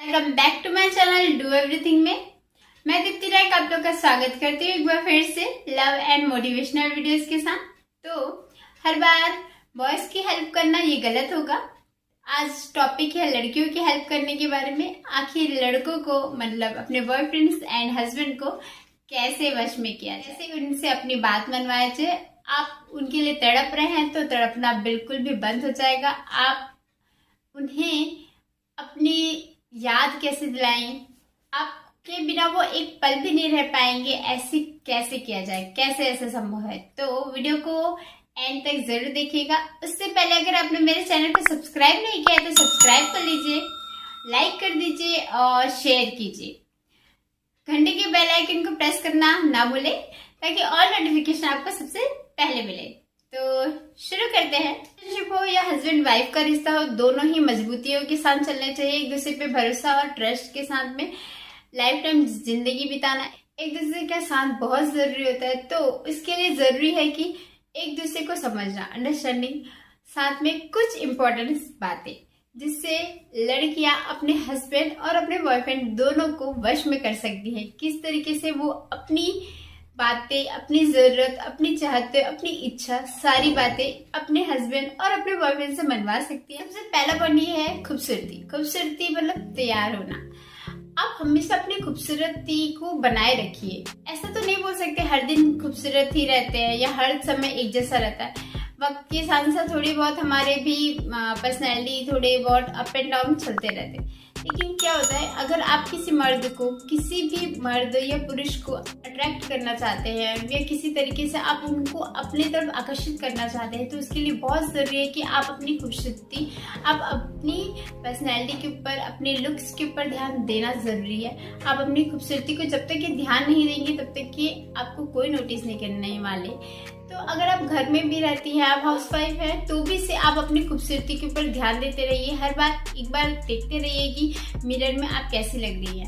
Welcome back to my channel do everything में मैं दीप्ति राय आप लोग का स्वागत करती हूँ एक बार फिर से लव एंड मोटिवेशनल वीडियोस के साथ। तो हर बार बॉयज की हेल्प करना ये गलत होगा। आज टॉपिक है लड़कियों की हेल्प करने के बारे में। आखिर लड़कों को मतलब अपने बॉयफ्रेंड्स एंड हस्बैंड को कैसे वश में किया जाए, कैसे उनसे अपनी बात मनवाया जाए। आप उनके लिए तड़प रहे हैं तो तड़पना बिल्कुल भी बंद हो जाएगा। आप उन्हें अपनी याद कैसे दिलाएं, आपके बिना वो एक पल भी नहीं रह पाएंगे, ऐसे कैसे किया जाए, कैसे ऐसा संभव है। तो वीडियो को एंड तक जरूर देखिएगा। उससे पहले अगर आपने मेरे चैनल को सब्सक्राइब नहीं किया है तो सब्सक्राइब कर लीजिए, लाइक कर दीजिए और शेयर कीजिए। घंटे के बेल आइकन को प्रेस करना ना भूले ताकि और नोटिफिकेशन आपको सबसे पहले मिले। तो शुरू करते हैं। रिलेशनशिप हो या हस्बैंड वाइफ का रिश्ता हो, दोनों ही मजबूतियों के साथ चलने चाहिए। एक दूसरे पे भरोसा और ट्रस्ट के साथ में लाइफ टाइम जिंदगी बिताना एक दूसरे के साथ बहुत जरूरी होता है। तो इसके लिए जरूरी है कि एक दूसरे को समझना, अंडरस्टैंडिंग, साथ में कुछ इम्पोर्टेंट बातें जिससे लड़कियां अपने हस्बैंड और अपने बॉयफ्रेंड दोनों को वश में कर सकती हैं। किस तरीके से वो अपनी बातें, अपनी जरूरत, अपनी चाहते, अपनी इच्छा, सारी बातें अपने हस्बैंड और अपने बॉयफ्रेंड से मनवा सकती है। सबसे पहला पॉइंट ये है खूबसूरती। खूबसूरती मतलब तैयार होना। आप हमेशा अपनी खूबसूरती को बनाए रखिए। ऐसा तो नहीं बोल सकते हर दिन खूबसूरत ही रहते हैं या हर समय एक जैसा रहता है। वक्त के साथ साथ थोड़ी बहुत हमारे भी पर्सनैलिटी थोड़े बहुत अप एंड डाउन चलते रहते हैं। लेकिन क्या होता है, अगर आप किसी मर्द को, किसी भी मर्द या पुरुष को अट्रैक्ट करना चाहते हैं या किसी तरीके से आप उनको अपनी तरफ आकर्षित करना चाहते हैं तो उसके लिए बहुत ज़रूरी है कि आप अपनी खूबसूरती, आप अपनी पर्सनैलिटी के ऊपर, अपने लुक्स के ऊपर ध्यान देना ज़रूरी है। आप अपनी खूबसूरती को जब तक कि ध्यान नहीं देंगे तब तक कि आपको कोई नोटिस नहीं करने वाले। तो अगर आप घर में भी रहती हैं, आप हाउसवाइफ हैं, तो भी से आप अपनी खूबसूरती के ऊपर ध्यान देते रहिए। हर बार एक बार देखते रहिए कि मिरर में आप कैसी लग रही है।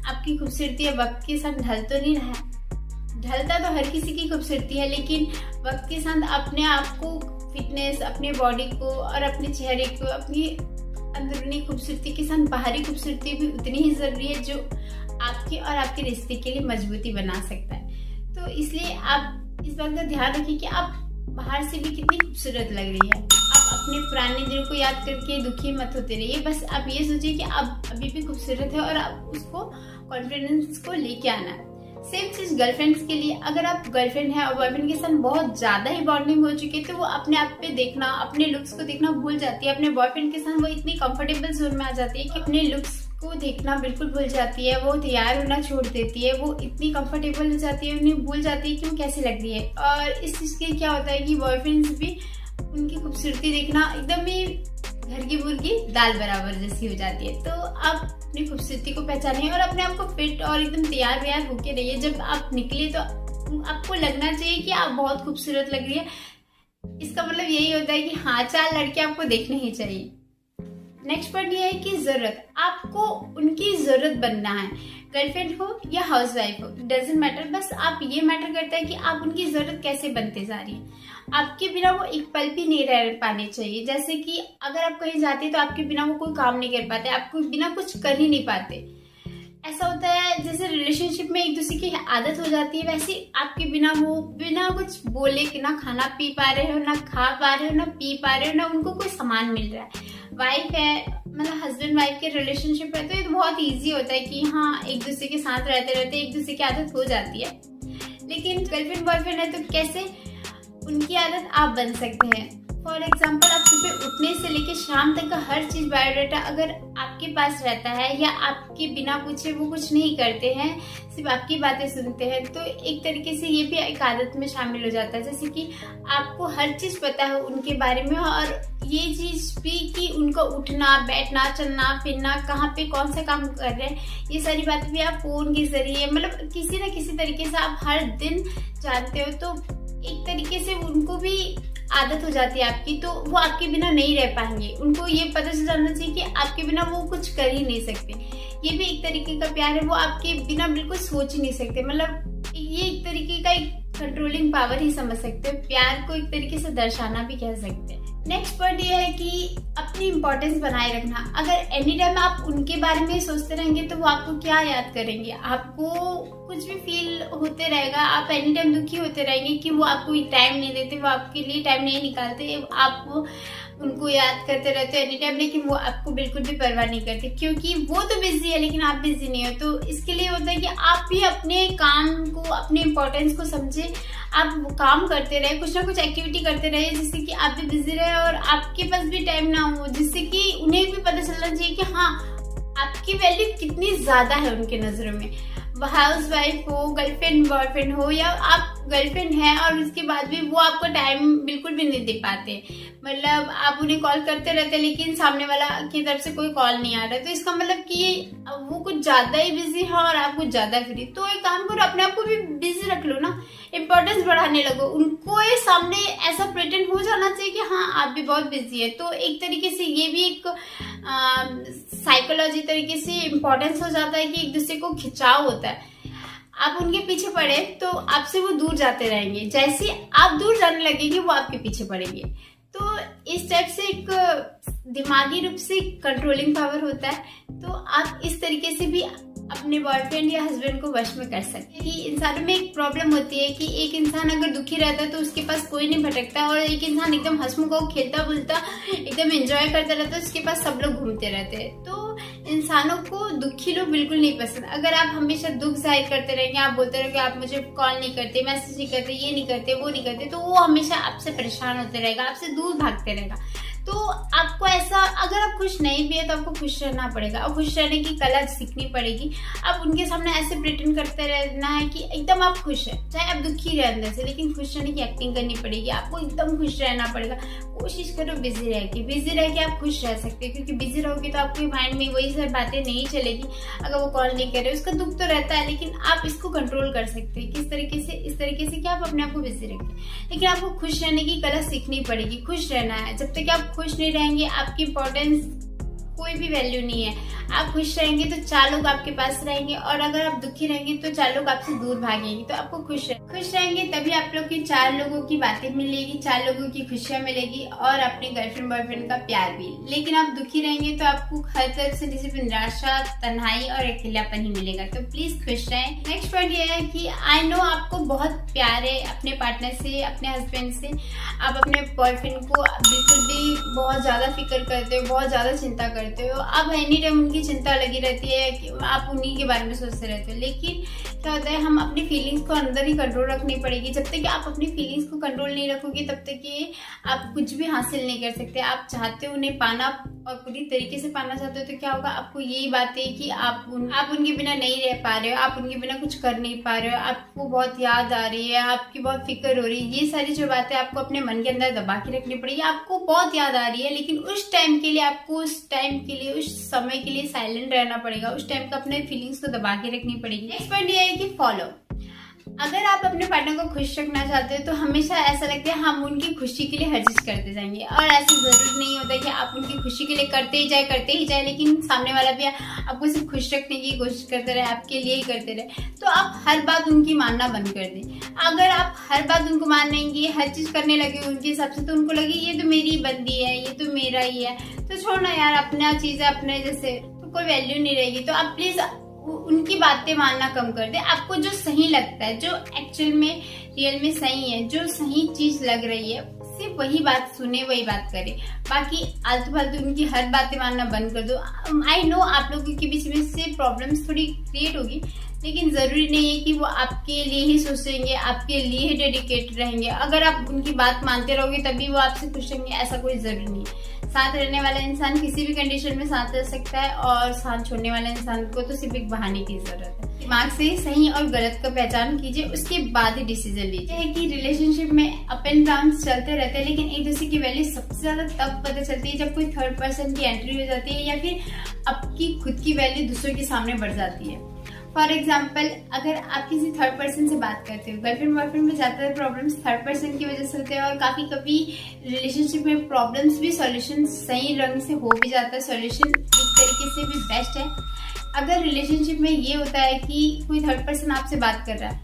आपकी खूबसूरती अब वक्त के साथ ढल तो नहीं रहा है। ढलता तो हर किसी की खूबसूरती है, लेकिन वक्त के साथ अपने आप को, फिटनेस, अपने बॉडी को और अपने चेहरे को, अपनी अंदरूनी खूबसूरती के साथ बाहरी खूबसूरती भी उतनी ही जरूरी है जो आपके और आपके रिश्ते के लिए मजबूती बना सकता है। तो इसलिए आप इस बात का ध्यान रखिए कि आप बाहर से भी कितनी खूबसूरत लग रही है। आप अपने पुराने दिनों को याद करके दुखी मत होते रहिए। बस आप ये सोचिए कि आप अभी भी खूबसूरत है और आप उसको कॉन्फिडेंस को लेके आना है। सेम चीज गर्लफ्रेंड्स के लिए। अगर आप गर्लफ्रेंड है और बॉयफ्रेंड के साथ बहुत ज्यादा ही बॉन्डिंग हो चुकी है तो वो अपने आप पे देखना, अपने लुक्स को देखना भूल जाती है। अपने बॉयफ्रेंड के साथ वो इतनी कंफर्टेबल जोन में आ जाती है कि अपने लुक्स को देखना बिल्कुल भूल जाती है। वो तैयार होना छोड़ देती है। वो इतनी कंफर्टेबल हो जाती है, उन्हें भूल जाती है कि वो कैसी लग रही है। और इस चीज के क्या होता है कि बॉयफ्रेंड्स भी उनकी खूबसूरती देखना एकदम ही घर की मुर्गी दाल बराबर जैसी हो जाती है। तो आप अपनी खूबसूरती को पहचानिए और अपने आप को फिट और एकदम तैयार व्यार होके रहिए। जब आप निकले तो आपको लगना चाहिए कि आप बहुत खूबसूरत लग रही है। इसका मतलब यही होता है कि हाँ, 4 लड़के आपको देखने ही चाहिए। नेक्स्ट पॉइंट ये है कि जरूरत। आपको उनकी जरूरत बनना है। गर्लफ्रेंड हो या हाउसवाइफ हो, डजंट मैटर। बस आप ये मैटर करता है कि आप उनकी जरूरत कैसे बनते जा रही है। आपके बिना वो एक पल भी नहीं रह पाने चाहिए। जैसे कि अगर आप कहीं जाते हैं तो आपके बिना वो कोई काम नहीं कर पाते, आपको बिना कुछ कर ही नहीं पाते। ऐसा होता है जैसे रिलेशनशिप में एक दूसरे की आदत हो जाती है, वैसे आपके बिना वो बिना कुछ बोले कि ना खाना पी पा रहे हो, ना खा पा रहे हो, ना पी पा रहे हो, ना उनको कोई सामान मिल रहा है। वाइफ है, मतलब हस्बैंड वाइफ के रिलेशनशिप है तो ये तो बहुत इजी होता है कि हाँ, एक दूसरे के साथ रहते रहते एक दूसरे की आदत हो जाती है। लेकिन गर्लफ्रेंड बॉयफ्रेंड है तो कैसे उनकी आदत आप बन सकते हैं। फॉर एग्जाम्पल, आप सुबह उठने से लेकर शाम तक का हर चीज बायोडाटा अगर आपके पास रहता है या आपके बिना पूछे वो कुछ नहीं करते हैं, सिर्फ आपकी बातें सुनते हैं, तो एक तरीके से ये भी एक आदत में शामिल हो जाता है। जैसे कि आपको हर चीज पता है उनके बारे में और ये चीज भी कि उनको उठना, बैठना, चलना फिरना, कहाँ पे कौन सा काम कर रहे हैं, ये सारी बातें भी आप फोन के जरिए, मतलब किसी न किसी तरीके से आप हर दिन जानते हो। तो एक तरीके से उनको भी आदत हो जाती है आपकी, तो वो आपके बिना नहीं रह पाएंगे। उनको ये पता चल जाना चाहिए कि आपके बिना वो कुछ कर ही नहीं सकते। ये भी एक तरीके का प्यार है। वो आपके बिना बिल्कुल सोच ही नहीं सकते। मतलब ये एक तरीके का एक कंट्रोलिंग पावर ही समझ सकते हो। प्यार को एक तरीके से दर्शाना भी कह सकते हैं। नेक्स्ट पॉइंट ये है कि अपनी इंपॉर्टेंस बनाए रखना। अगर एनी टाइम आप उनके बारे में सोचते रहेंगे तो वो आपको क्या याद करेंगे, आपको कुछ भी फील होते रहेगा, आप एनी टाइम दुखी होते रहेंगे कि वो आपको टाइम नहीं देते, वो आपके लिए टाइम नहीं निकालते, आप उनको याद करते रहते हो एनी टाइम, लेकिन वो आपको बिल्कुल भी परवाह नहीं करते, क्योंकि वो तो बिजी है लेकिन आप बिजी नहीं हो। तो इसके लिए होता है कि आप भी अपने काम को, अपने इम्पोर्टेंस को समझे, आप काम करते रहे, कुछ ना कुछ एक्टिविटी करते रहे जिससे कि आप भी बिजी रहे और आपके पास भी टाइम ना हो, जिससे कि उन्हें भी पता चलना चाहिए कि हाँ आपकी वैल्यू कितनी ज्यादा है उनके नजरों में। हाउस वाइफ हो, गर्लफ्रेंड बॉयफ्रेंड हो, या आप गर्लफ्रेंड है और उसके बाद भी वो आपको टाइम बिल्कुल भी नहीं दे पाते, मतलब आप उन्हें कॉल करते रहते लेकिन सामने वाला की तरफ से कोई कॉल नहीं आ रहा है, तो इसका मतलब कि वो कुछ ज्यादा ही बिजी है और आप कुछ ज्यादा फ्री। तो एक काम करो, अपने आप को भी बिजी रख लो ना, इम्पोर्टेंस बढ़ाने लगो, उनको ये सामने ऐसा प्रेटेंड हो जाना चाहिए कि हाँ आप भी बहुत बिजी है। तो एक तरीके से ये भी एक साइकोलॉजी तरीके से इम्पोर्टेंस हो जाता है कि एक दूसरे को खिंचाव होता है। आप उनके पीछे पड़े तो आपसे वो दूर जाते रहेंगे, जैसे आप दूर जाने लगेंगे वो आपके पीछे पड़ेंगे। तो इस टाइप से एक दिमागी रूप से कंट्रोलिंग पावर होता है। तो आप इस तरीके से भी अपने बॉयफ्रेंड या हस्बैंड को वश में कर सकते हैं। कि इंसानों में एक प्रॉब्लम होती है कि एक इंसान अगर दुखी रहता है तो उसके पास कोई नहीं भटकता, और एक इंसान एकदम हंसमुख खेलता बुलता एकदम एंजॉय करता रहता है, उसके पास सब लोग घूमते रहते हैं। तो इंसानों को दुखी लोग बिल्कुल नहीं पसंद। अगर आप हमेशा दुख जाहिर करते रहेंगे, आप बोलते रहोगे आप मुझे कॉल नहीं करते, मैसेज नहीं करते, ये नहीं करते, वो नहीं करते, तो वो हमेशा आपसे परेशान होते रहेगा, आपसे दूर भागते रहेगा। तो आपको ऐसा, अगर आप खुश नहीं भी है तो आपको खुश रहना पड़ेगा और खुश रहने की कला सीखनी पड़ेगी। आप उनके सामने ऐसे प्रिटेंड करते रहना है कि एकदम आप खुश है, चाहे आप दुखी रहे अंदर से, लेकिन खुश रहने की एक्टिंग करनी पड़ेगी, आपको एकदम खुश रहना पड़ेगा। कोशिश करो बिजी रह के आप खुश रह सकते हो, क्योंकि बिजी रहोगे तो आपके माइंड में वही सब बातें नहीं चलेगी। अगर वो कॉल नहीं कर रहे, उसका दुख तो रहता है, लेकिन आप इसको कंट्रोल कर सकते हैं। किस तरीके से? इस तरीके से कि आप अपने आप को बिजी रखें, लेकिन आपको खुश रहने की कला सीखनी पड़ेगी। खुश रहना है, जब तक आप खुश नहीं रहेंगे आपकी इंपॉर्टेंस कोई भी वैल्यू नहीं है। आप खुश रहेंगे तो 4 लोग आपके पास रहेंगे, और अगर आप दुखी रहेंगे तो 4 लोग आपसे दूर भागेंगे। तो आपको खुश रहेंगे तभी आप लोग की 4 लोगों की बातें मिलेगी, 4 लोगों की खुशियां मिलेगी, और अपने गर्लफ्रेंड बॉयफ्रेंड का प्यार भी। लेकिन आप दुखी रहेंगे तो आपको हर तरफ से सिर्फ निराशा, तन्हाई और अकेलापन ही मिलेगा। तो प्लीज खुश रहें। नेक्स्ट पॉइंट ये है कि आई नो आपको बहुत प्यार है अपने पार्टनर से, अपने हस्बैंड से। आप अपने बॉयफ्रेंड को बिल्कुल भी बहुत ज्यादा फिक्र करते हो, बहुत ज्यादा चिंता करते हो, अब एनी टाइम उनकी चिंता लगी रहती है कि आप उन्हीं के बारे में सोचते रहते हो। लेकिन क्या होता है, हम अपनी फीलिंग्स को अंदर ही कंट्रोल रखनी पड़ेगी। जब तक कि आप अपनी फीलिंग्स को कंट्रोल नहीं रखोगे तब तक कि आप कुछ भी हासिल नहीं कर सकते। आप चाहते हो उन्हें पाना और पूरी तरीके से पाना चाहते हो, तो क्या होगा, आपको यही बात है कि आप उनके बिना नहीं रह पा रहे हो, आप उनके बिना कुछ कर नहीं पा रहे हो, आपको बहुत याद आ रही है, आपकी बहुत फिक्र हो रही है। ये सारी जो बातें आपको अपने मन के अंदर दबा के रखनी पड़ेगी। आपको बहुत याद आ रही है, लेकिन उस टाइम के लिए आपको उस समय के लिए साइलेंट रहना पड़ेगा। उस टाइम का अपने फीलिंग्स को दबा के रखनी पड़ेगी। नेक्स्ट पॉइंट ये है कि फॉलो। अगर आप अपने पार्टनर को खुश रखना चाहते हो तो हमेशा ऐसा लगता है हम उनकी खुशी के लिए हर चीज करते जाएंगे, और ऐसा जरूरी नहीं होता कि आप उनकी खुशी के लिए करते ही जाए, लेकिन सामने वाला भी आपको सिर्फ खुश रखने की कोशिश करते रहे, आपके लिए ही करते रहे। तो आप हर बात उनकी मानना बंद कर दें। अगर आप हर बात उनको मानेंगे, हर चीज करने लगे उनके हिसाब से, तो उनको लगे ये तो मेरी बंदी है, ये तो मेरा ही है, तो छोड़ना यार, अपना चीज है अपने जैसे, तो कोई वैल्यू नहीं रहेगी। तो आप प्लीज उनकी बातें मानना कम कर दे। आपको जो सही लगता है, जो एक्चुअल में रियल में सही है, जो सही चीज लग रही है, सिर्फ वही बात सुने, वही बात करे। बाकी आलतू फालतू उनकी हर बातें मानना बंद कर दो। आई नो आप लोगों के बीच में से प्रॉब्लम्स थोड़ी क्रिएट होगी, लेकिन जरूरी नहीं है कि वो आपके लिए ही सोचेंगे, आपके लिए ही डेडिकेटेड रहेंगे। अगर आप उनकी बात मानते रहोगे तभी वो आपसे खुश रहेंगे, ऐसा कोई जरूरी नहीं है। साथ रहने वाला इंसान किसी भी कंडीशन में साथ रह सकता है, और साथ छोड़ने वाले इंसान को तो सिर्फ एक बहाने की जरूरत है। दिमाग से सही और गलत का पहचान कीजिए, उसके बाद ही डिसीजन लीजिए। है कि रिलेशनशिप में अप एंड डाउन चलते रहते हैं, लेकिन एक दूसरे की वैल्यू सबसे ज्यादा तब पता चलती है जब कोई थर्ड पर्सन की एंट्री हो जाती है, या फिर आपकी खुद की वैल्यू दूसरों के सामने बढ़ जाती है। फॉर एग्जाम्पल, अगर आप किसी थर्ड पर्सन से बात करते हो, गर्लफ्रेंड बॉयफ्रेंड में ज्यादातर प्रॉब्लम्स थर्ड पर्सन की वजह से होते हैं, और काफी कभी रिलेशनशिप में प्रॉब्लम्स भी सॉल्यूशन सही रंग से हो भी जाता है। सॉल्यूशन एक तरीके से भी बेस्ट है। अगर रिलेशनशिप में ये होता है कि कोई थर्ड पर्सन आपसे बात कर रहा है,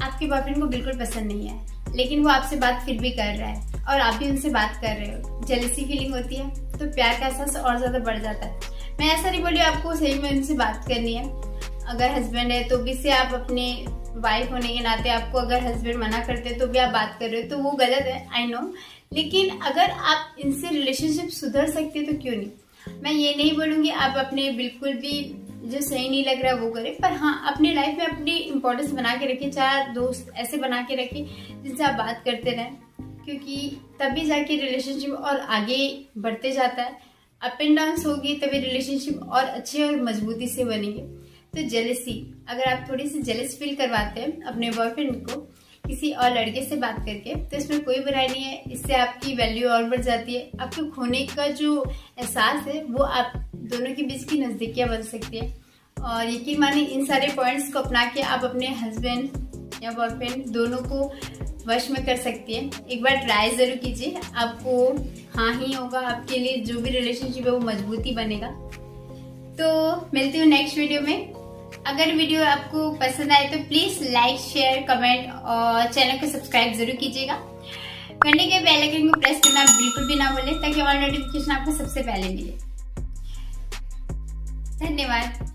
आपके बॉयफ्रेंड को बिल्कुल पसंद नहीं है, लेकिन वो आपसे बात फिर भी कर रहा है और आप भी उनसे बात कर रहे हो, जेलसी फीलिंग होती है, तो प्यार का एहसास और ज्यादा बढ़ जाता है। मैं ऐसा नहीं बोली आपको सही में उनसे बात करनी है। अगर हस्बैंड है तो भी से आप अपने वाइफ होने के नाते, आपको अगर हस्बैंड मना करते हैं तो भी आप बात कर रहे हो, तो वो गलत है, आई नो। लेकिन अगर आप इनसे रिलेशनशिप सुधर सकते हैं तो क्यों नहीं। मैं ये नहीं बोलूंगी आप अपने बिल्कुल भी जो सही नहीं लग रहा है वो करें, पर हाँ अपनी लाइफ में अपनी इम्पोर्टेंस बना के रखें। 4 दोस्त ऐसे बना के रखें जिनसे आप बात करते रहें, क्योंकि तभी जाके रिलेशनशिप और आगे बढ़ते जाता है। अप एंड डाउन्स होगी तभी रिलेशनशिप और अच्छे और मजबूती से बनेंगे। तो जेलसी, अगर आप थोड़ी सी जेलस फील करवाते हैं अपने बॉयफ्रेंड को किसी और लड़के से बात करके, तो इसमें कोई बुराई नहीं है। इससे आपकी वैल्यू और बढ़ जाती है। आपके खोने का जो एहसास है वो आप दोनों के बीच की नजदीकियां बन सकती है। और यकीन माने इन सारे पॉइंट्स को अपना के आप अपने हस्बैंड या बॉयफ्रेंड दोनों को वश में कर सकती है। एक बार ट्राई जरूर कीजिए, आपको हाँ ही होगा, आपके लिए जो भी रिलेशनशिप है वो मजबूती बनेगा। तो मिलती हूँ नेक्स्ट वीडियो में। अगर वीडियो आपको पसंद आए तो प्लीज लाइक, शेयर, कमेंट और चैनल को सब्सक्राइब जरूर कीजिएगा। घंटे के बेल आइकन को प्रेस करना बिल्कुल भी ना भूलें, ताकि ऑल नोटिफिकेशन आपको सबसे पहले मिले। धन्यवाद।